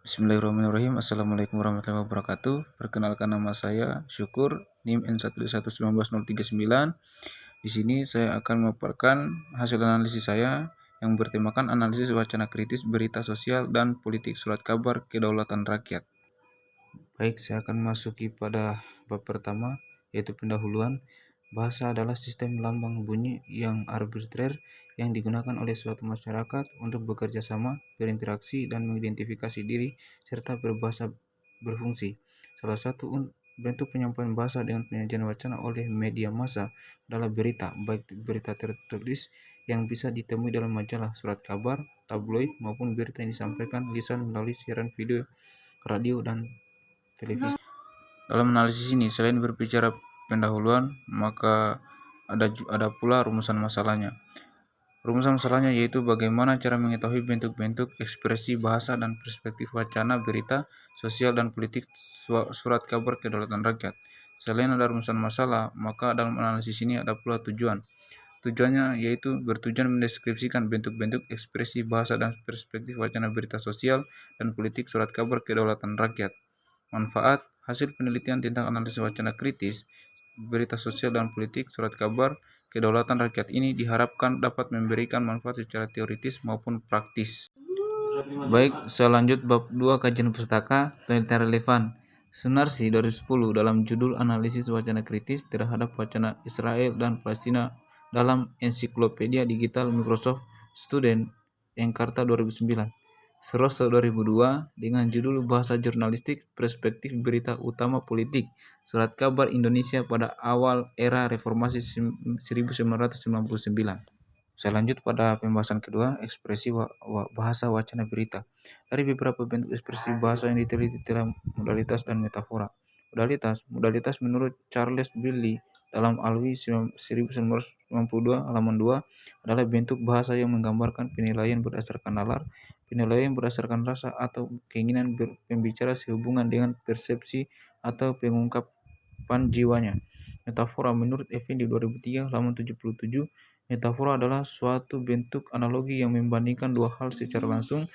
Bismillahirrahmanirrahim. Assalamualaikum warahmatullahi wabarakatuh. Perkenalkan, nama saya Syukur, NIM N1219039. Di sini saya akan memaparkan hasil analisis saya yang bertemakan analisis wacana kritis berita sosial dan politik surat kabar kedaulatan rakyat. Baik, saya akan masuki pada bab pertama, yaitu pendahuluan. Bahasa adalah sistem lambang bunyi yang arbitrer yang digunakan oleh suatu masyarakat untuk bekerja sama, berinteraksi, dan mengidentifikasi diri, serta berbahasa berfungsi. Salah satu bentuk penyampaian bahasa dengan penyajian wacana oleh media massa adalah berita, baik berita tertulis yang bisa ditemui dalam majalah, surat kabar, tabloid, maupun berita yang disampaikan lisan melalui siaran video, radio, dan televisi. Dalam analisis ini, selain berbicara pendahuluan, maka ada pula rumusan masalahnya. Rumusan masalahnya yaitu bagaimana cara mengetahui bentuk-bentuk ekspresi bahasa dan perspektif wacana berita sosial dan politik surat kabar kedaulatan rakyat. Selain ada rumusan masalah, maka dalam analisis ini ada pula tujuan. Tujuannya yaitu bertujuan mendeskripsikan bentuk-bentuk ekspresi bahasa dan perspektif wacana berita sosial dan politik surat kabar kedaulatan rakyat. Manfaat hasil penelitian tentang analisis wacana kritis berita sosial dan politik surat kabar kedaulatan rakyat ini diharapkan dapat memberikan manfaat secara teoritis maupun praktis. Baik, selanjut bab 2 kajian pustaka penelitian relevan. Sunarsi 2010 dalam judul analisis wacana kritis terhadap wacana Israel dan Palestina dalam ensiklopedia digital Microsoft Student Encarta 2009. Seroso 2002 dengan judul Bahasa Jurnalistik Perspektif Berita Utama Politik Surat Kabar Indonesia pada Awal Era Reformasi 1999. Saya lanjut pada pembahasan kedua, ekspresi bahasa wacana berita. Dari beberapa bentuk ekspresi bahasa yang diteliti dalam modalitas dan metafora. Modalitas menurut Charles Billy dalam Alwi 1992 halaman 2 adalah bentuk bahasa yang menggambarkan penilaian berdasarkan nalar, penilaian berdasarkan rasa atau keinginan pembicara sehubungan dengan persepsi atau pengungkapan jiwanya. Metafora menurut Effendi 2003 halaman 77, metafora adalah suatu bentuk analogi yang membandingkan dua hal secara langsung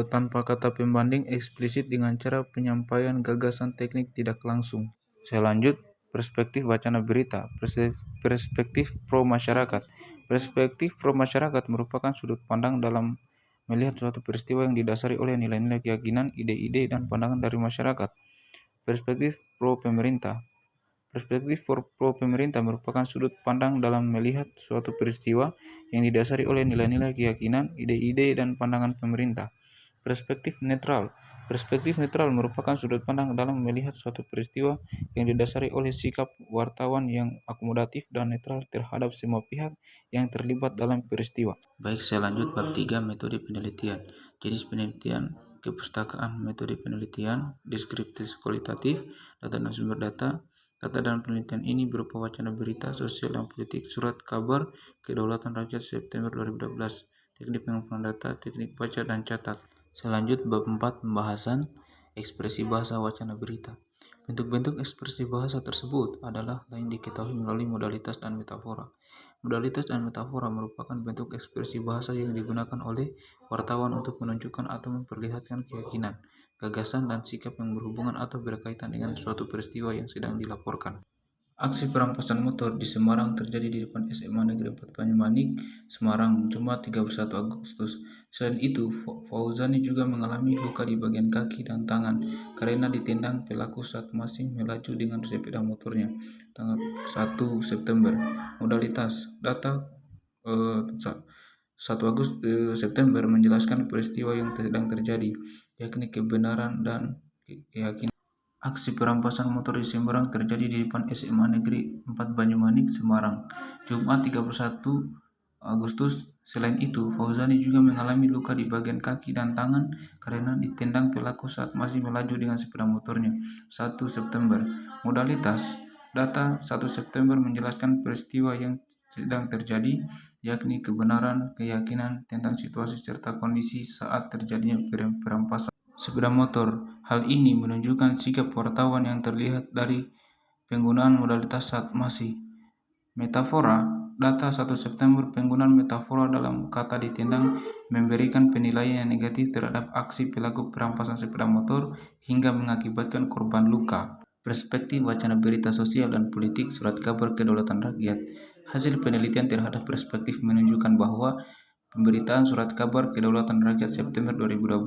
tanpa kata pembanding eksplisit dengan cara penyampaian gagasan teknik tidak langsung. Saya lanjut. Perspektif wacana berita, perspektif pro masyarakat. Perspektif pro masyarakat merupakan sudut pandang dalam melihat suatu peristiwa yang didasari oleh nilai-nilai keyakinan, ide-ide, dan pandangan dari masyarakat. Perspektif pro pemerintah. Perspektif pro pemerintah merupakan sudut pandang dalam melihat suatu peristiwa yang didasari oleh nilai-nilai keyakinan, ide-ide, dan pandangan pemerintah. Perspektif netral. Perspektif netral merupakan sudut pandang dalam melihat suatu peristiwa yang didasari oleh sikap wartawan yang akomodatif dan netral terhadap semua pihak yang terlibat dalam peristiwa. Baik, saya lanjut bab 3 metode penelitian. Jenis penelitian kepustakaan, metode penelitian, deskriptif kualitatif, data dan sumber data. Data dan penelitian ini berupa wacana berita sosial dan politik surat kabar kedaulatan rakyat September 2012. Teknik pengumpulan data, teknik baca dan catat. Selanjut bab 4 pembahasan ekspresi bahasa wacana berita. Bentuk-bentuk ekspresi bahasa tersebut adalah lain diketahui melalui modalitas dan metafora. Modalitas dan metafora merupakan bentuk ekspresi bahasa yang digunakan oleh wartawan untuk menunjukkan atau memperlihatkan keyakinan, gagasan, dan sikap yang berhubungan atau berkaitan dengan suatu peristiwa yang sedang dilaporkan. Aksi perampasan motor di Semarang terjadi di depan SMA Negeri 4 Banyumanik, Semarang, Jumat 31 Agustus. Selain itu, Fauzani juga mengalami luka di bagian kaki dan tangan karena ditendang pelaku saat masih melaju dengan sepeda motornya. Tanggal 1 September. Modalitas data 1 September menjelaskan peristiwa yang sedang terjadi, yakni kebenaran dan keyakinan. Aksi perampasan motor di Semarang terjadi di depan SMA Negeri 4 Banyumanik, Semarang, Jumat 31 Agustus. Selain itu, Fauzani juga mengalami luka di bagian kaki dan tangan karena ditendang pelaku saat masih melaju dengan sepeda motornya. 1 September. Modalitas data 1 September menjelaskan peristiwa yang sedang terjadi, yakni kebenaran, keyakinan tentang situasi serta kondisi saat terjadinya perampasan sepeda motor. Hal ini menunjukkan sikap wartawan yang terlihat dari penggunaan modalitas saat masih. Metafora data 1 September penggunaan metafora dalam kata ditendang memberikan penilaian yang negatif terhadap aksi pelaku perampasan sepeda motor hingga mengakibatkan korban luka. Perspektif wacana berita sosial dan politik surat kabar kedaulatan rakyat. Hasil penelitian terhadap perspektif menunjukkan bahwa pemberitaan surat kabar kedaulatan rakyat September 2012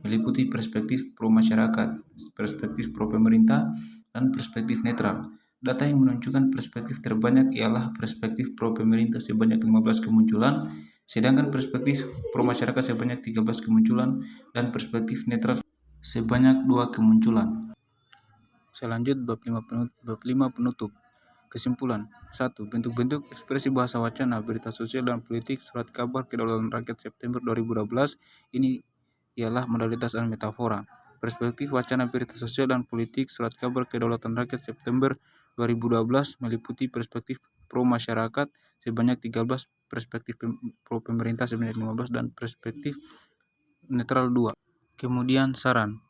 meliputi perspektif pro masyarakat, perspektif pro pemerintah, dan perspektif netral. Data yang menunjukkan perspektif terbanyak ialah perspektif pro pemerintah sebanyak 15 kemunculan, sedangkan perspektif pro masyarakat sebanyak 13 kemunculan, dan perspektif netral sebanyak 2 kemunculan. Selanjut bab 5 penutup. Kesimpulan. 1. Bentuk-bentuk ekspresi bahasa wacana, berita sosial dan politik surat kabar kedaulatan rakyat September 2012 ini ialah modalitas dan metafora. Perspektif wacana berita sosial dan politik surat kabar kedaulatan rakyat September 2012 meliputi perspektif pro masyarakat sebanyak 13, perspektif pro pemerintah sebanyak 15, dan perspektif netral 2. Kemudian saran.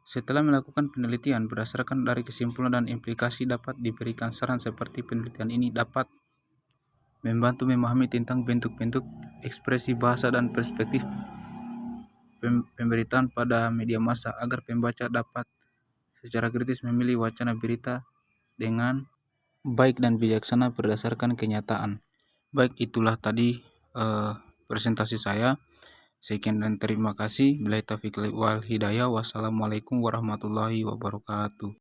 Setelah melakukan penelitian, berdasarkan dari kesimpulan dan implikasi dapat diberikan saran seperti penelitian ini dapat membantu memahami tentang bentuk-bentuk ekspresi bahasa dan perspektif pemberitaan pada media massa agar pembaca dapat secara kritis memilih wacana berita dengan baik dan bijaksana berdasarkan kenyataan. Baik, itulah tadi presentasi saya. Sekian dan terima kasih. Billahi taufiq wal hidayah. Wassalamualaikum warahmatullahi wabarakatuh.